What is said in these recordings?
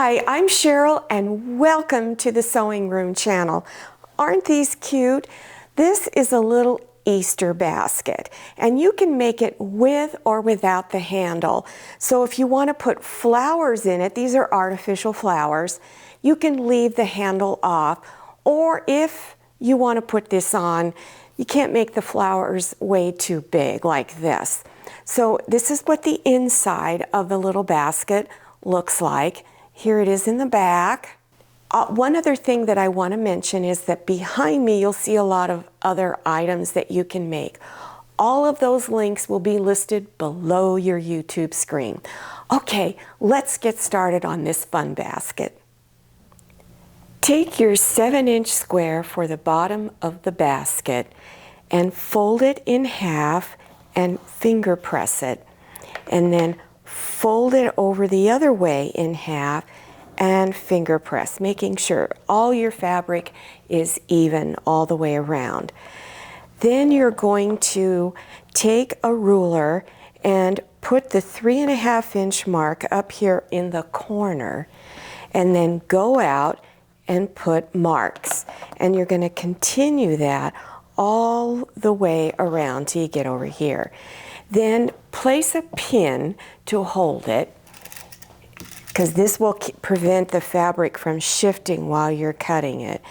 Hi, I'm Cheryl and welcome to the Sewing Room channel. Aren't these cute? This is a little Easter basket and you can make it with or without the handle. So if you want to put flowers in it, these are artificial flowers, you can leave the handle off, or if you want to put this on, you can't make the flowers way too big like this. So this is what the inside of the little basket looks like. Here it is in the back. One other thing that I want to mention is that behind me you'll see a lot of other items that you can make. All of those links will be listed below your YouTube screen. Okay, let's get started on this fun basket. Take your 7-inch square for the bottom of the basket and fold it in half and finger press it, and then fold it over the other way in half and finger press, making sure all your fabric is even all the way around. Then you're going to take a ruler and put the 3.5-inch mark up here in the corner, and then go out and put marks. And you're going to continue that all the way around till you get over here. Then place a pin to hold it, because this will prevent the fabric from shifting while you're cutting it.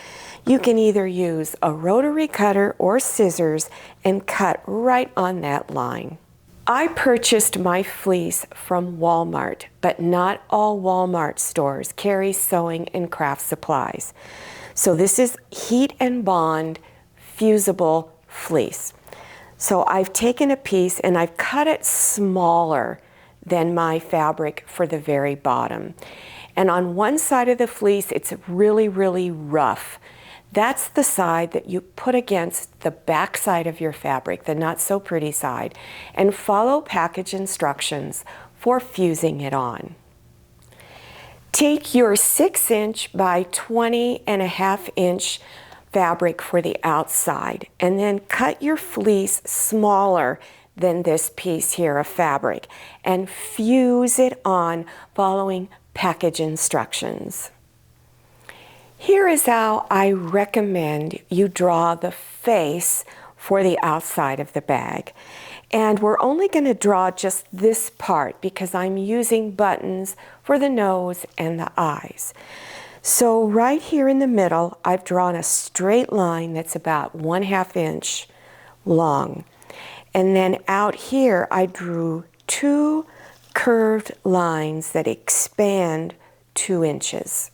You can either use a rotary cutter or scissors and cut right on that line. I purchased my fleece from Walmart, but not all Walmart stores carry sewing and craft supplies. So this is Heat and Bond Fusible Fleece. So I've taken a piece and I've cut it smaller than my fabric for the very bottom. And on one side of the fleece, it's really, really rough. That's the side that you put against the back side of your fabric, the not so pretty side, and follow package instructions for fusing it on. Take your 6-inch by 20.5-inch fabric for the outside, and then cut your fleece smaller than this piece here of fabric and fuse it on following package instructions. Here is how I recommend you draw the face for the outside of the bag. And we're only going to draw just this part because I'm using buttons for the nose and the eyes. So right here in the middle, I've drawn a straight line that's about 1/2 inch long. And then out here, I drew 2 curved lines that expand 2 inches.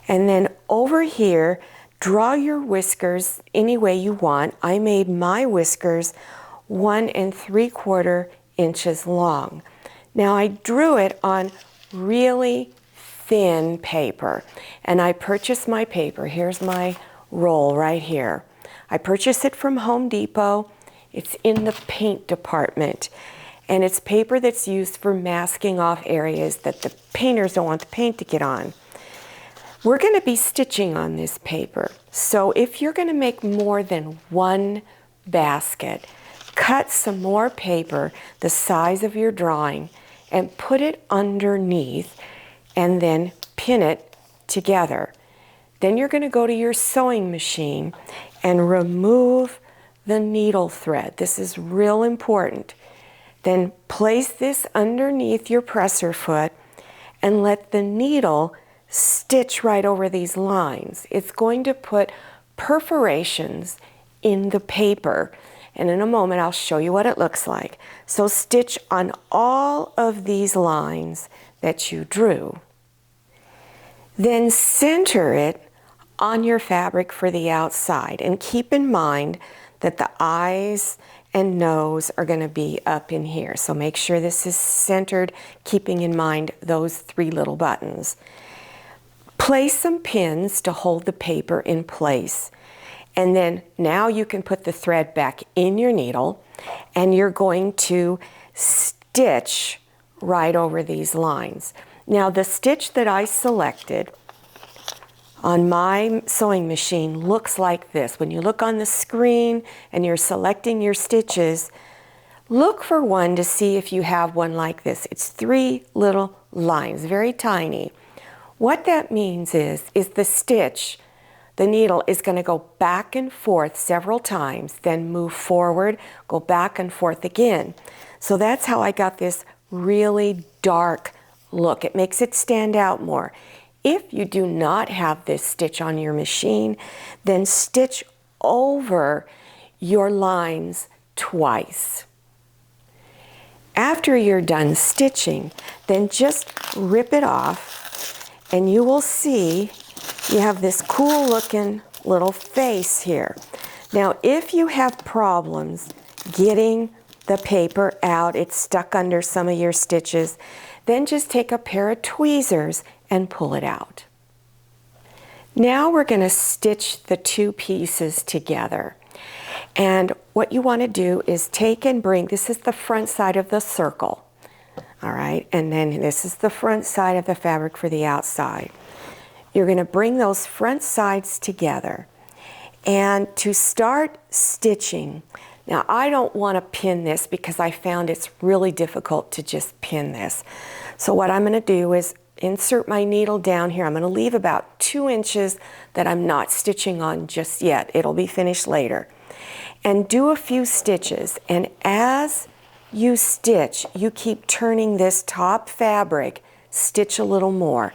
And then over here, draw your whiskers any way you want. I made my whiskers 1 3/4 inches long. Now I drew it on really thin paper, and I purchased my paper. Here's my roll right here. I purchased it from Home Depot. It's in the paint department, and it's paper that's used for masking off areas that the painters don't want the paint to get on. We're going to be stitching on this paper, so if you're going to make more than one basket, cut some more paper the size of your drawing and put it underneath, and then pin it together. Then you're going to go to your sewing machine and remove the needle thread. This is real important. Then place this underneath your presser foot and let the needle stitch right over these lines. It's going to put perforations in the paper, and in a moment I'll show you what it looks like. So stitch on all of these lines that you drew. Then center it on your fabric for the outside, and keep in mind that the eyes and nose are going to be up in here. So make sure this is centered, keeping in mind those 3 little buttons. Place some pins to hold the paper in place. And then now you can put the thread back in your needle, and you're going to stitch right over these lines. Now the stitch that I selected on my sewing machine looks like this. When you look on the screen and you're selecting your stitches, look for one to see if you have one like this. It's 3 little lines, very tiny. What that means is the stitch, the needle is going to go back and forth several times, then move forward, go back and forth again. So that's how I got this really dark look. It makes it stand out more. If you do not have this stitch on your machine, then stitch over your lines twice. After you're done stitching, then just rip it off and you will see you have this cool looking little face here. Now, if you have problems getting the paper out, it's stuck under some of your stitches, then just take a pair of tweezers and pull it out. Now we're going to stitch the two pieces together. And what you want to do is take and bring, this is the front side of the circle, all right, and then this is the front side of the fabric for the outside. You're going to bring those front sides together. And to start stitching, now I don't want to pin this because I found it's really difficult to just pin this. So what I'm going to do is insert my needle down here. I'm going to leave about 2 inches that I'm not stitching on just yet. It'll be finished later. And do a few stitches. And as you stitch, you keep turning this top fabric, stitch a little more,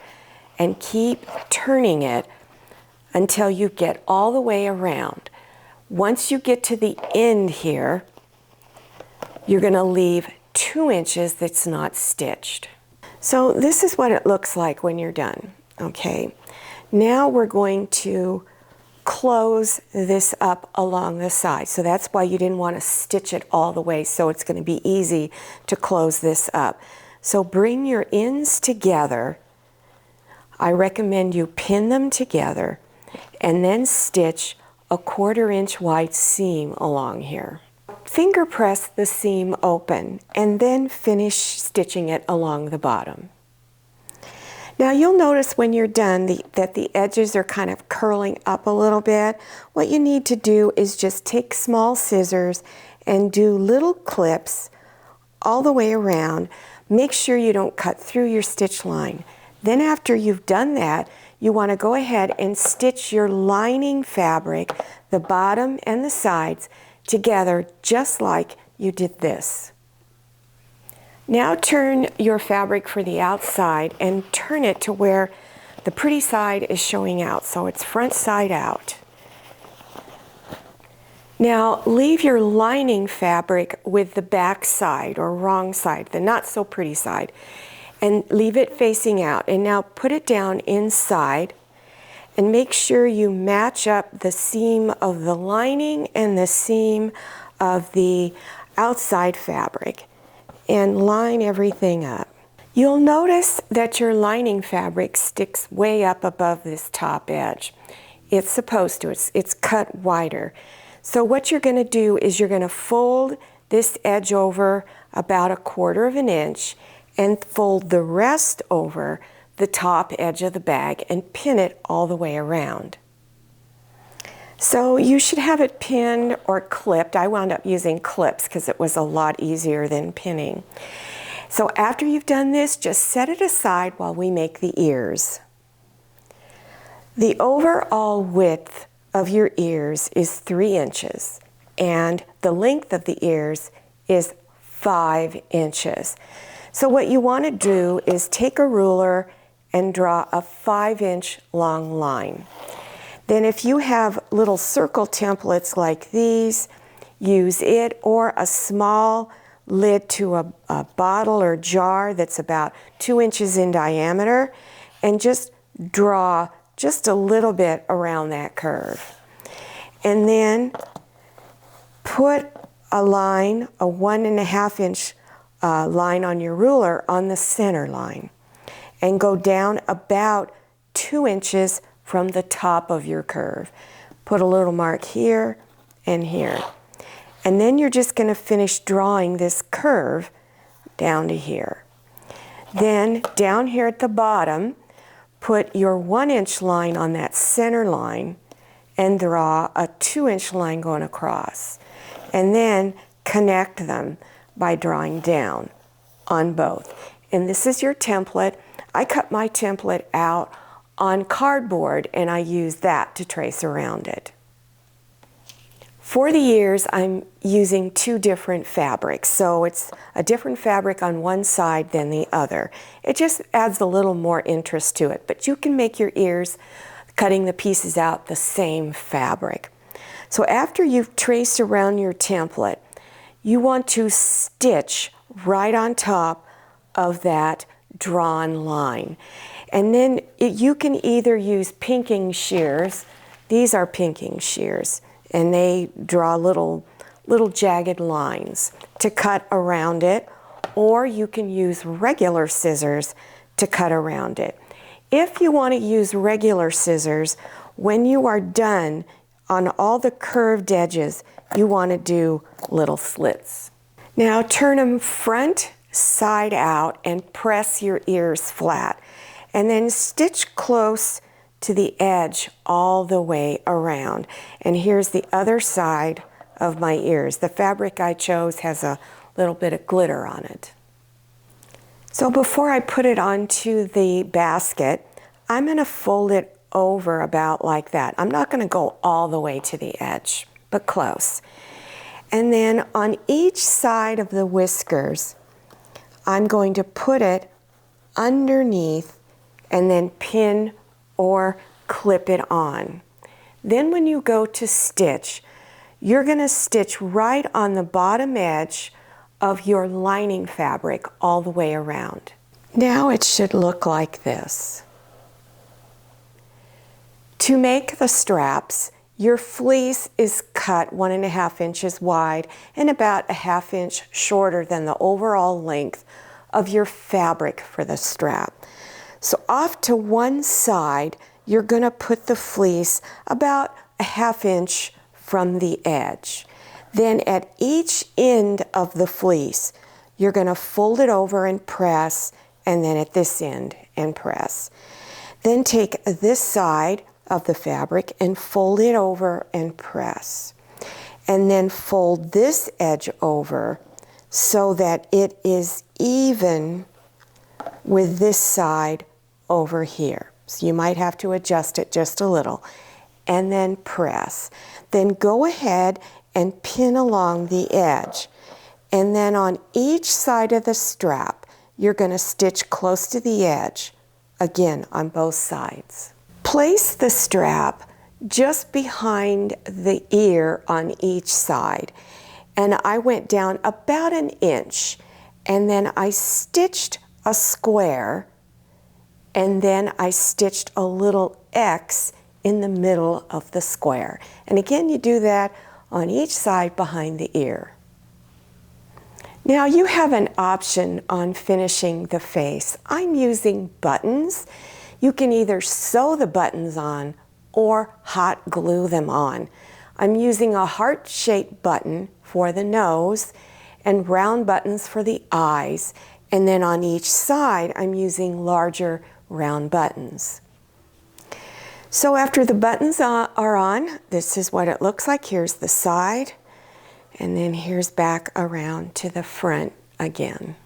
and keep turning it until you get all the way around. Once you get to the end here, you're going to leave 2 inches that's not stitched. So this is what it looks like when you're done. Okay, now we're going to close this up along the side. So that's why you didn't want to stitch it all the way, so it's going to be easy to close this up. So bring your ends together. I recommend you pin them together and then stitch a 1/4 inch wide seam along here. Finger press the seam open and then finish stitching it along the bottom. Now you'll notice when you're done that the edges are kind of curling up a little bit. What you need to do is just take small scissors and do little clips all the way around. Make sure you don't cut through your stitch line. Then after you've done that, you want to go ahead and stitch your lining fabric, the bottom and the sides, together just like you did this. Now turn your fabric for the outside and turn it to where the pretty side is showing out, so it's front side out. Now leave your lining fabric with the back side or wrong side, the not so pretty side, and leave it facing out. And now put it down inside and make sure you match up the seam of the lining and the seam of the outside fabric and line everything up. You'll notice that your lining fabric sticks way up above this top edge. It's supposed to, it's cut wider. So what you're going to do is you're going to fold this edge over about 1/4 inch and fold the rest over the top edge of the bag and pin it all the way around. So you should have it pinned or clipped. I wound up using clips because it was a lot easier than pinning. So after you've done this, just set it aside while we make the ears. The overall width of your ears is 3 inches and the length of the ears is 5 inches. So what you want to do is take a ruler and draw a 5-inch long line. Then if you have little circle templates like these, use it or a small lid to a bottle or jar that's about 2 inches in diameter and just draw just a little bit around that curve. And then put a line, a 1.5 inch line on your ruler on the center line and go down about 2 inches from the top of your curve. Put a little mark here and here. And then you're just going to finish drawing this curve down to here. Then down here at the bottom, put your 1-inch line on that center line and draw a 2-inch line going across. And then connect them by drawing down on both. And this is your template. I cut my template out on cardboard and I use that to trace around it. For the ears, I'm using two different fabrics, so it's a different fabric on one side than the other. It just adds a little more interest to it, but you can make your ears cutting the pieces out the same fabric. So after you've traced around your template, you want to stitch right on top of that drawn line. And then you can either use pinking shears. These are pinking shears, and they draw little jagged lines to cut around it, or you can use regular scissors to cut around it. If you want to use regular scissors, when you are done on all the curved edges, you want to do little slits. Now turn them front side out and press your ears flat, and then stitch close to the edge all the way around. And here's the other side of my ears. The fabric I chose has a little bit of glitter on it. So before I put it onto the basket, I'm going to fold it over about like that. I'm not going to go all the way to the edge, but close. And then on each side of the whiskers, I'm going to put it underneath and then pin or clip it on. Then when you go to stitch, you're going to stitch right on the bottom edge of your lining fabric all the way around. Now it should look like this. To make the straps, your fleece is cut 1.5 inches wide and about 1/2 inch shorter than the overall length of your fabric for the strap. So off to one side, you're going to put the fleece about 1/2 inch from the edge. Then at each end of the fleece, you're going to fold it over and press, and then at this end and press. Then take this side of the fabric and fold it over and press. And then fold this edge over so that it is even with this side over here. So you might have to adjust it just a little. And then press. Then go ahead and pin along the edge. And then on each side of the strap, you're going to stitch close to the edge, again on both sides. Place the strap just behind the ear on each side. And I went down about 1 inch, and then I stitched a square, and then I stitched a little X in the middle of the square. And again, you do that on each side behind the ear. Now you have an option on finishing the face. I'm using buttons. You can either sew the buttons on or hot glue them on. I'm using a heart-shaped button for the nose and round buttons for the eyes. And then on each side, I'm using larger round buttons. So after the buttons are on, this is what it looks like. Here's the side, and then here's back around to the front again.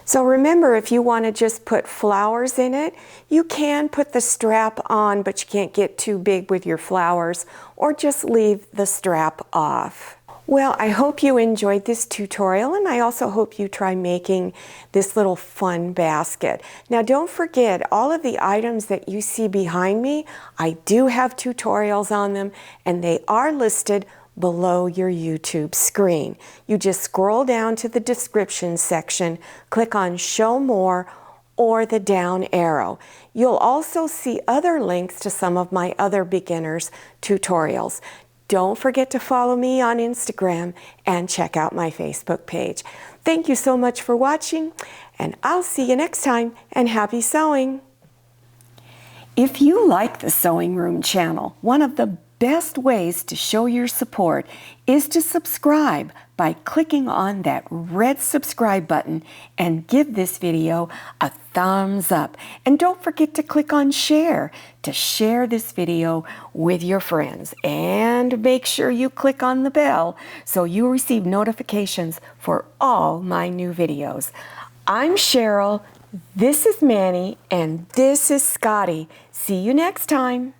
So remember, if you want to just put flowers in it, you can put the strap on, but you can't get too big with your flowers, or just leave the strap off. Well, I hope you enjoyed this tutorial, and I also hope you try making this little fun basket. Now don't forget, all of the items that you see behind me, I do have tutorials on them, and they are listed below your YouTube screen. You just scroll down to the description section, click on Show More or the down arrow. You'll also see other links to some of my other beginners tutorials. Don't forget to follow me on Instagram and check out my Facebook page. Thank you so much for watching, and I'll see you next time, and happy sewing! If you like the Sewing Room channel, one of the best ways to show your support is to subscribe by clicking on that red subscribe button and give this video a thumbs up. And don't forget to click on share to share this video with your friends. And make sure you click on the bell so you receive notifications for all my new videos. I'm Cheryl. This is Manny and this is Scotty. See you next time.